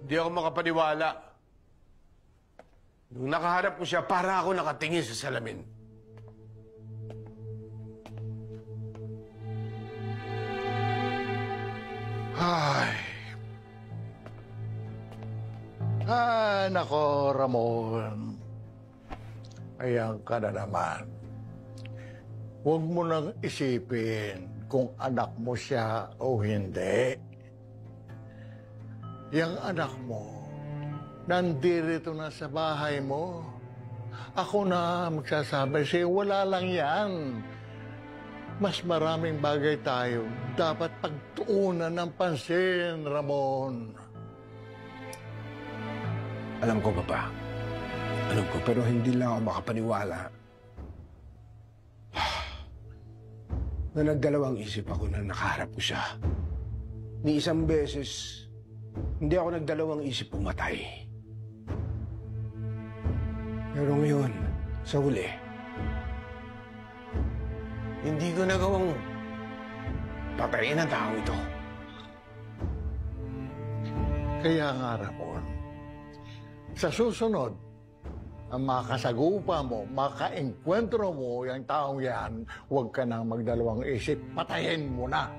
Hindi ako makapaniwala. Nung nakaharap ko siya, para ako nakatingin sa salamin. Ay. Nako, Ramon. Ayan ka na naman. Huwag mo nang isipin kung anak mo siya o hindi. Yang anak mo, nandito na sa bahay mo. Ako na magsasabi sa'yo, wala lang yan. Mas maraming bagay tayo dapat pagtuunan ng pansin, Ramon. Alam ko, Papa. Alam ko, pero hindi lang ako makapaniwala. Na nagdalawang isip ako na nakaharap ko siya. Ni isang beses, hindi ako nagdalawang isip pumatay. Pero ngayon, sa huli, hindi ko nagawang patayin ang tao ito. Kaya nga, Ramon, sa susunod, ang makasagupa mo, makaengkwentro mo yung taong yan, huwag ka nang magdalawang isip, patayin mo na.